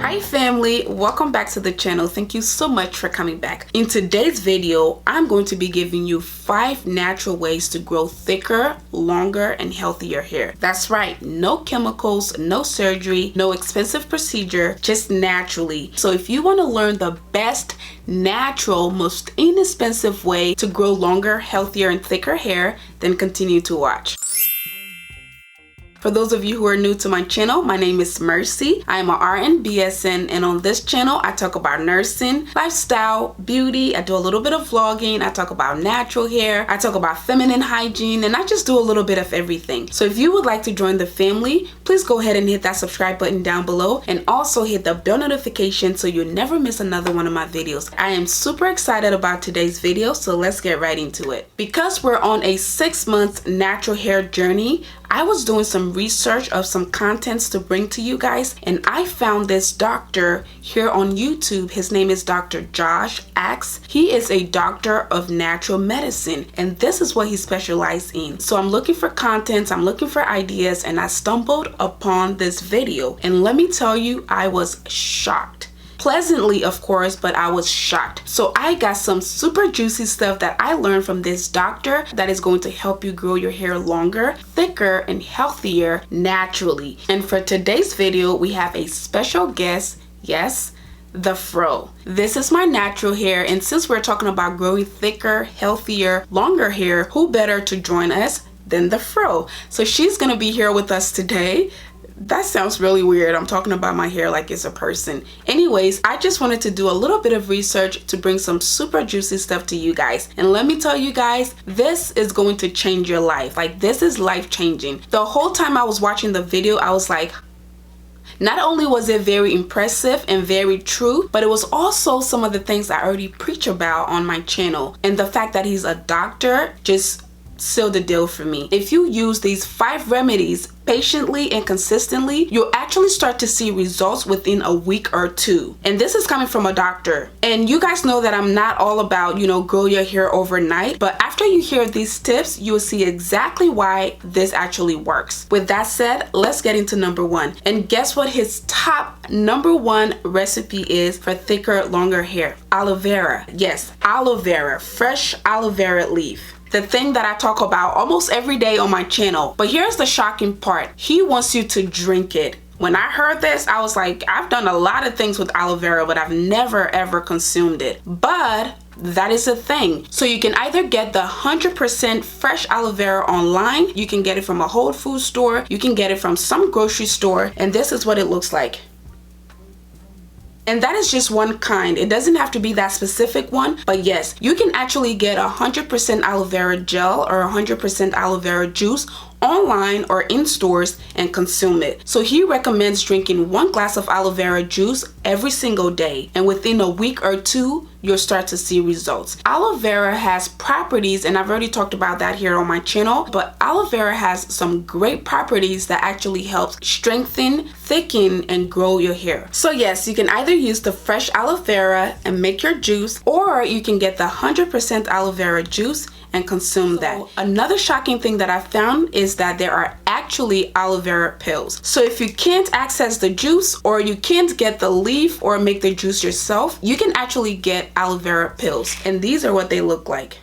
Hi family, welcome back to the channel. Thank you so much for coming back. In today's video, I'm going to be giving you 5 natural ways to grow thicker, longer, and healthier hair. That's right, no chemicals, no surgery, no expensive procedure, just naturally. So if you want to learn the best, natural, most inexpensive way to grow longer, healthier, and thicker hair, then continue to watch. For those of you who are new to my channel, my name is Mercy. I am a RN BSN, and on this channel I talk about nursing, lifestyle, beauty. I do a little bit of vlogging. I talk about natural hair. I talk about feminine hygiene, and I just do a little bit of everything. So if you would like to join the family, please go ahead and hit that subscribe button down below, and also hit the bell notification so you never miss another one of my videos. I am super excited about today's video, so let's get right into it. Because we're on a 6-month natural hair journey, I was doing some research of some contents to bring to you guys, and I found this doctor here on YouTube. His name is Dr. Josh Axe. He is a doctor of natural medicine, and this is what he specializes in. So I'm looking for contents, I'm looking for ideas, and I stumbled upon this video, and let me tell you, I was shocked. Pleasantly, of course, but I was shocked. So I got some super juicy stuff that I learned from this doctor that is going to help you grow your hair longer, thicker, and healthier naturally. And for today's video, we have a special guest. Yes, the fro. This is my natural hair, and since we're talking about growing thicker, healthier, longer hair, who better to join us than the fro? So she's gonna be here with us today. That sounds really weird. I'm talking about my hair like it's a person. Anyways, I just wanted to do a little bit of research to bring some super juicy stuff to you guys. And let me tell you guys, this is going to change your life. Like, this is life changing. The whole time I was watching the video, I was like, not only was it very impressive and very true, but it was also some of the things I already preach about on my channel. And the fact that he's a doctor just sealed the deal for me. If you use these 5 remedies patiently and consistently, you'll actually start to see results within a week or 2. And this is coming from a doctor. And you guys know that I'm not all about, grow your hair overnight, but after you hear these tips, you'll see exactly why this actually works. With that said, let's get into number 1. And guess what his top number 1 recipe is for thicker, longer hair? Aloe vera. Yes, aloe vera, fresh aloe vera leaf. The thing that I talk about almost every day on my channel. But here's the shocking part. He wants you to drink it. When I heard this, I was like, I've done a lot of things with aloe vera, but I've never ever consumed it. But that is a thing. So you can either get the 100% fresh aloe vera online, you can get it from a Whole Foods store, you can get it from some grocery store, and this is what it looks like. And that is just one kind. It doesn't have to be that specific one, but yes, you can actually get 100% aloe vera gel or 100% aloe vera juice online or in stores and consume it. So he recommends drinking 1 glass of aloe vera juice every single day, and within a week or 2 you'll start to see results. Aloe vera has properties, and I've already talked about that here on my channel, but aloe vera has some great properties that actually help strengthen, thicken, and grow your hair. So yes, you can either use the fresh aloe vera and make your juice, or you can get the 100% aloe vera juice and consume that. Another shocking thing that I found is that there are actually aloe vera pills. So if you can't access the juice, or you can't get the leaf or make the juice yourself, you can actually get aloe vera pills, and these are what they look like.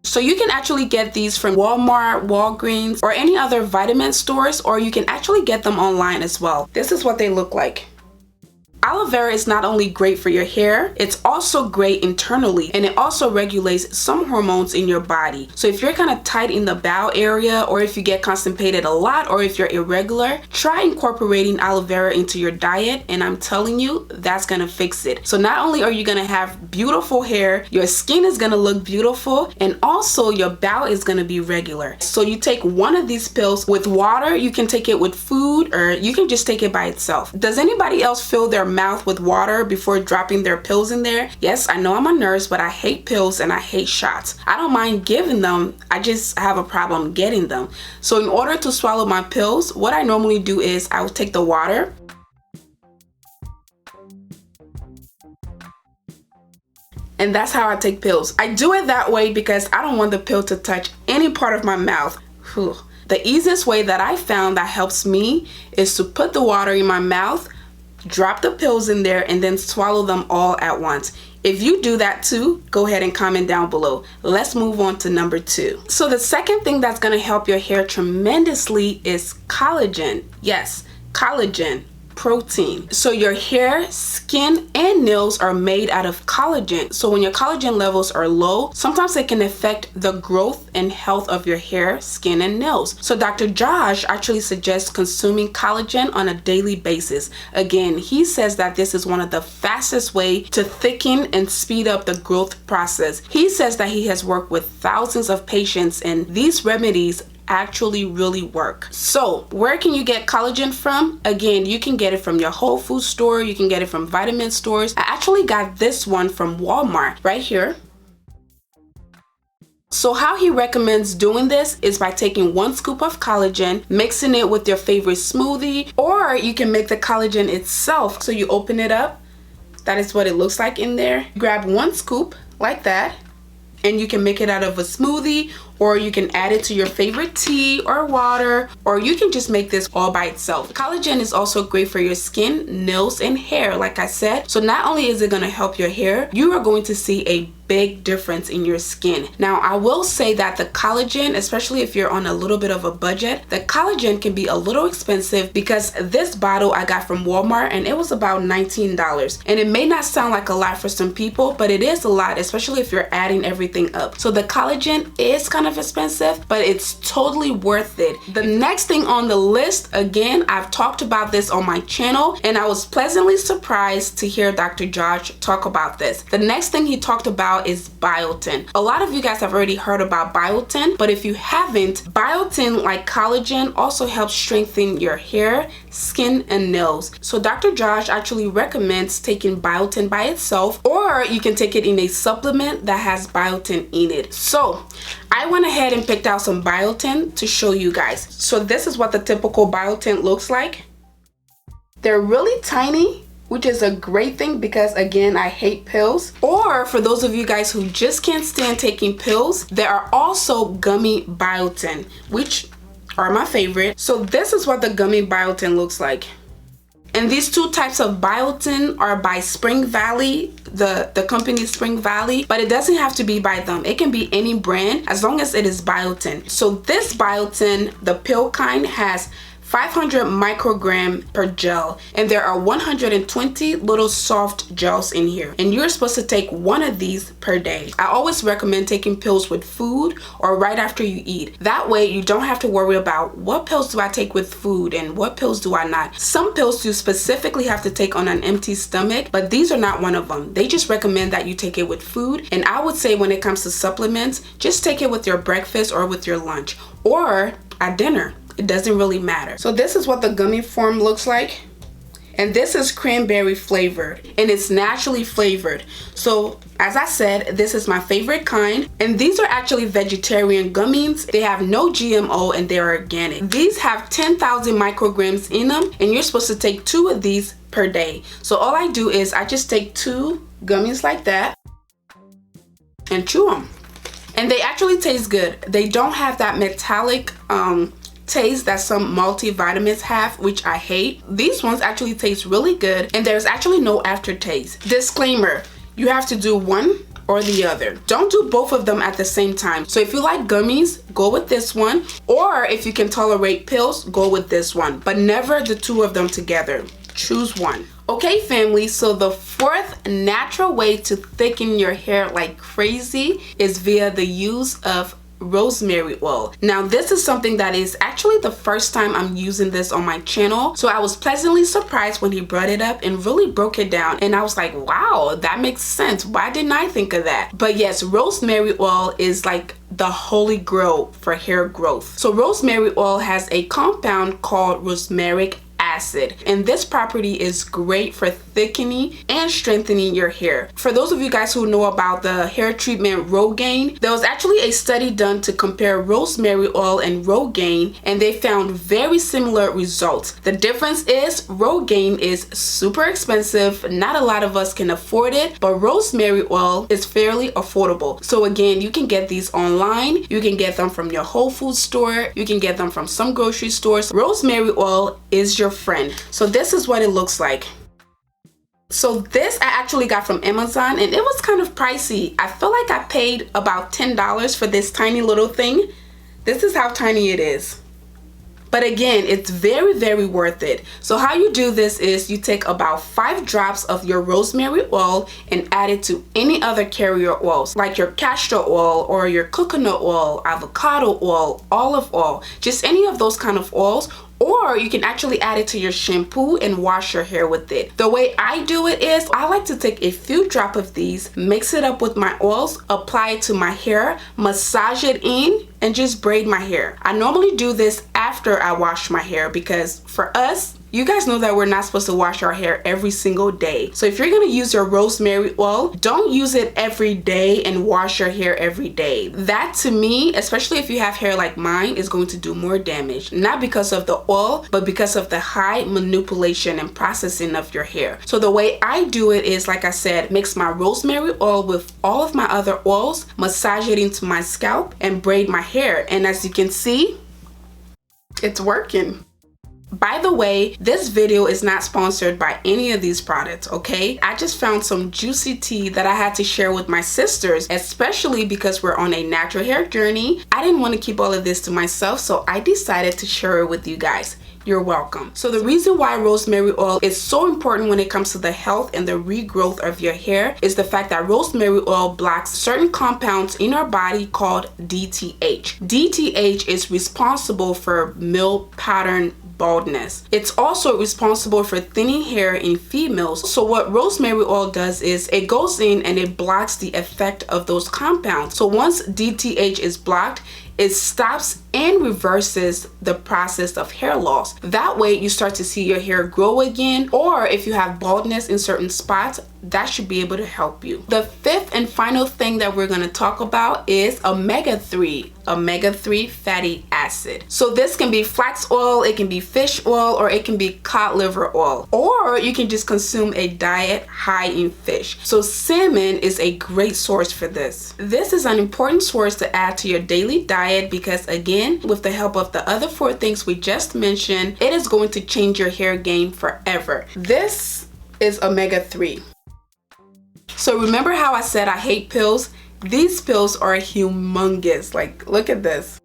So you can actually get these from Walmart, Walgreens, or any other vitamin stores, or you can actually get them online as well. This is what they look like. Aloe vera is not only great for your hair, it's also great internally, and it also regulates some hormones in your body. So if you're kind of tight in the bowel area, or if you get constipated a lot, or if you're irregular, try incorporating aloe vera into your diet, and I'm telling you, that's gonna fix it. So not only are you gonna have beautiful hair, your skin is gonna look beautiful, and also your bowel is gonna be regular. So you take 1 of these pills with water, you can take it with food, or you can just take it by itself. Does anybody else fill their mouth with water before dropping their pills in there? Yes, I know I'm a nurse, but I hate pills and I hate shots. I don't mind giving them, I just have a problem getting them. So in order to swallow my pills, what I normally do is I will take the water, and that's how I take pills. I do it that way because I don't want the pill to touch any part of my mouth. Whew. The easiest way that I found that helps me is to put the water in my mouth, drop the pills in there, and then swallow them all at once. If you do that too, go ahead and comment down below. Let's move on to number 2. So the second thing that's going to help your hair tremendously is collagen. Yes, collagen. Protein. So your hair, skin, and nails are made out of collagen. So when your collagen levels are low, sometimes it can affect the growth and health of your hair, skin, and nails. So Dr. Josh actually suggests consuming collagen on a daily basis. Again, he says that this is one of the fastest way to thicken and speed up the growth process. He says that he has worked with thousands of patients, and these remedies actually really work. So where can you get collagen from? Again, you can get it from your Whole Foods store, you can get it from vitamin stores. I actually got this one from Walmart right here. So how he recommends doing this is by taking 1 scoop of collagen, mixing it with your favorite smoothie, or you can make the collagen itself. So you open it up, that is what it looks like in there. Grab 1 scoop like that, and you can make it out of a smoothie, or you can add it to your favorite tea or water, or you can just make this all by itself. Collagen is also great for your skin, nails, and hair, like I said. So not only is it going to help your hair, you are going to see a big difference in your skin. Now, I will say that the collagen, especially if you're on a little bit of a budget, the collagen can be a little expensive, because this bottle I got from Walmart and it was about $19. And it may not sound like a lot for some people, but it is a lot, especially if you're adding everything up. So the collagen is kind of expensive, but it's totally worth it. The next thing on the list, again, I've talked about this on my channel, and I was pleasantly surprised to hear Dr. Josh talk about this. The next thing he talked about is biotin. A lot of you guys have already heard about biotin, but if you haven't, biotin, like collagen, also helps strengthen your hair, skin, and nails. So Dr. Josh actually recommends taking biotin by itself, or you can take it in a supplement that has biotin in it. So I went ahead and picked out some biotin to show you guys. So this is what the typical biotin looks like. They're really tiny, which is a great thing, because again, I hate pills. Or for those of you guys who just can't stand taking pills, there are also gummy biotin, which are my favorite. So this is what the gummy biotin looks like. And these 2 types of biotin are by Spring Valley, the company Spring Valley, but it doesn't have to be by them. It can be any brand as long as it is biotin. So this biotin, the pill kind, has 500 microgram per gel, and there are 120 little soft gels in here, and you're supposed to take 1 of these per day. I always recommend taking pills with food or right after you eat. That way you don't have to worry about what pills do I take with food and what pills do I not. Some pills you specifically have to take on an empty stomach, but these are not one of them. They just recommend that you take it with food, and I would say when it comes to supplements, just take it with your breakfast or with your lunch or at dinner. It doesn't really matter. So this is what the gummy form looks like. And this is cranberry flavored, and it's naturally flavored. So as I said, this is my favorite kind. And these are actually vegetarian gummies. They have no GMO and they're organic. These have 10,000 micrograms in them, and you're supposed to take 2 of these per day. So all I do is I just take 2 gummies like that and chew them. And they actually taste good. They don't have that metallic taste that some multivitamins have, which I hate. These ones actually taste really good, and there's actually no aftertaste. Disclaimer, you have to do one or the other. Don't do both of them at the same time. So if you like gummies, go with this one, or if you can tolerate pills, go with this one, but never the 2 of them together. Choose one. Okay, family, so the 4th natural way to thicken your hair like crazy is via the use of rosemary oil. Now this is something that is actually the first time I'm using this on my channel, so I was pleasantly surprised when he brought it up and really broke it down, and I was like, wow, that makes sense. Why didn't I think of that? But yes, rosemary oil is like the holy grail for hair growth. So rosemary oil has a compound called rosmaric acid, and this property is great for thickening and strengthening your hair. For those of you guys who know about the hair treatment Rogaine, there was actually a study done to compare rosemary oil and Rogaine, and they found very similar results. The difference is Rogaine is super expensive, not a lot of us can afford it, but rosemary oil is fairly affordable. So again, you can get these online, you can get them from your Whole Foods store, you can get them from some grocery stores. Rosemary oil is your friend. So this is what it looks like. So this I actually got from Amazon, and it was kind of pricey. I feel like I paid about $10 for this tiny little thing. This is how tiny it is. But again, it's very, very worth it. So how you do this is you take about 5 drops of your rosemary oil and add it to any other carrier oils, like your castor oil or your coconut oil, avocado oil, olive oil, just any of those kind of oils. Or you can actually add it to your shampoo and wash your hair with it. The way I do it is I like to take a few drops of these, mix it up with my oils, apply it to my hair, massage it in, and just braid my hair. I normally do this after I wash my hair because for us, you guys know that we're not supposed to wash our hair every single day. So if you're gonna use your rosemary oil, don't use it every day and wash your hair every day. That to me, especially if you have hair like mine, is going to do more damage. Not because of the oil, but because of the high manipulation and processing of your hair. So the way I do it is, like I said, mix my rosemary oil with all of my other oils, massage it into my scalp, and braid my hair. And as you can see, it's working. By the way, this video is not sponsored by any of these products, okay? I just found some juicy tea that I had to share with my sisters, especially because we're on a natural hair journey. I didn't want to keep all of this to myself, so I decided to share it with you guys. You're welcome. So the reason why rosemary oil is so important when it comes to the health and the regrowth of your hair is the fact that rosemary oil blocks certain compounds in our body called DTH. DTH is responsible for male pattern baldness. It's also responsible for thinning hair in females. So what rosemary oil does is it goes in and it blocks the effect of those compounds. So once DTH is blocked, it stops and reverses the process of hair loss. That way you start to see your hair grow again, or if you have baldness in certain spots, that should be able to help you. The fifth and final thing that we're going to talk about is omega-3 fatty acid. So this can be flax oil, it can be fish oil, or it can be cod liver oil, or you can just consume a diet high in fish. So salmon is a great source for this. This is an important source to add to your daily diet because, again, with the help of the other 4 things we just mentioned, it is going to change your hair game forever. This is omega-3. So remember how I said I hate pills? These pills are humongous. Like, look at this.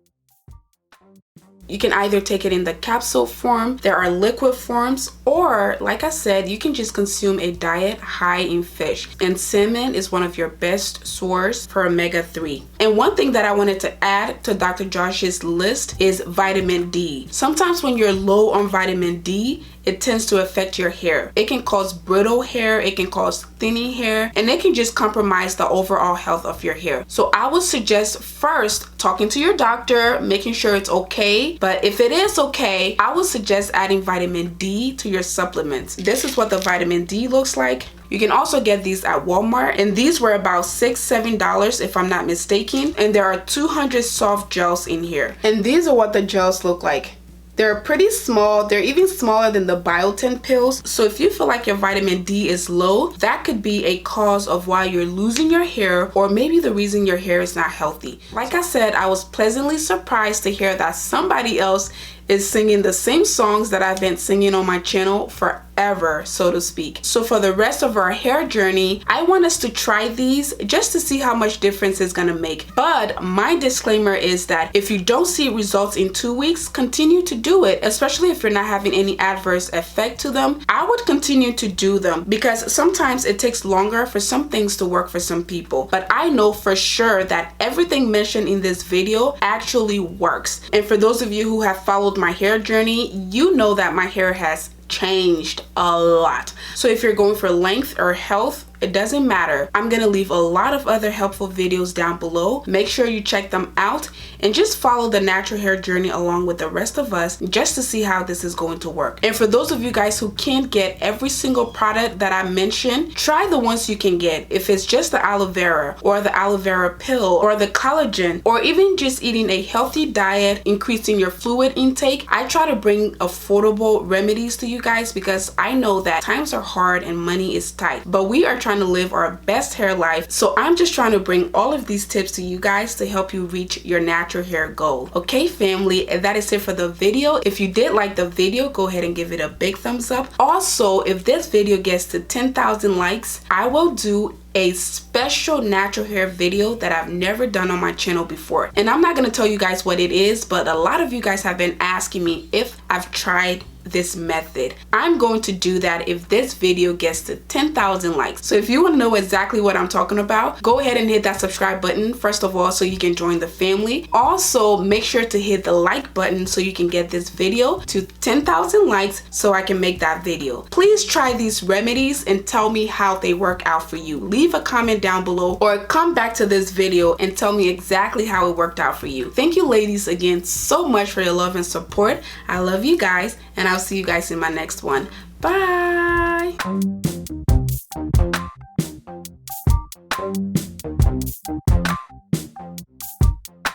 You can either take it in the capsule form, there are liquid forms, or like I said, you can just consume a diet high in fish. And salmon is one of your best source for omega-3. And one thing that I wanted to add to Dr. Josh's list is vitamin D. Sometimes when you're low on vitamin D, it tends to affect your hair. It can cause brittle hair, it can cause thinning hair, and it can just compromise the overall health of your hair. So I would suggest first talking to your doctor, making sure it's okay. But if it is okay, I would suggest adding vitamin D to your supplements. This is what the vitamin D looks like. You can also get these at Walmart, and these were about $6-7 if I'm not mistaken. And there are 200 soft gels in here. And these are what the gels look like. They're pretty small. They're even smaller than the BIOTIN pills. So if you feel like your vitamin D is low, that could be a cause of why you're losing your hair, or maybe the reason your hair is not healthy. Like I said, I was pleasantly surprised to hear that somebody else is singing the same songs that I've been singing on my channel forever, so to speak. So for the rest of our hair journey, I want us to try these just to see how much difference it's gonna make. But my disclaimer is that if you don't see results in 2 weeks, continue to do it, especially if you're not having any adverse effect to them. I would continue to do them because sometimes it takes longer for some things to work for some people. But I know for sure that everything mentioned in this video actually works. And for those of you who have followed my hair journey, you know that my hair has changed a lot. So if you're going for length or health, it doesn't matter. I'm gonna leave a lot of other helpful videos down below. Make sure you check them out and just follow the natural hair journey along with the rest of us just to see how this is going to work. And for those of you guys who can't get every single product that I mentioned, try the ones you can get. If it's just the aloe vera or the aloe vera pill or the collagen, or even just eating a healthy diet, increasing your fluid intake, I try to bring affordable remedies to you guys because I know that times are hard and money is tight, but we are trying trying to live our best hair life. So I'm just trying to bring all of these tips to you guys to help you reach your natural hair goal. Okay, family, and that is it for the video. If you did like the video, go ahead and give it a big thumbs up. Also, if this video gets to 10,000 likes, I will do a special natural hair video that I've never done on my channel before. And I'm not going to tell you guys what it is, but a lot of you guys have been asking me if I've tried this method. I'm going to do that if this video gets to 10,000 likes. So if you want to know exactly what I'm talking about, go ahead and hit that subscribe button first of all so you can join the family. Also, make sure to hit the like button so you can get this video to 10,000 likes so I can make that video. Please try these remedies and tell me how they work out for you. Leave a comment down below or come back to this video and tell me exactly how it worked out for you. Thank you ladies again so much for your love and support. I love you guys, and I'll see you guys in my next one. Bye.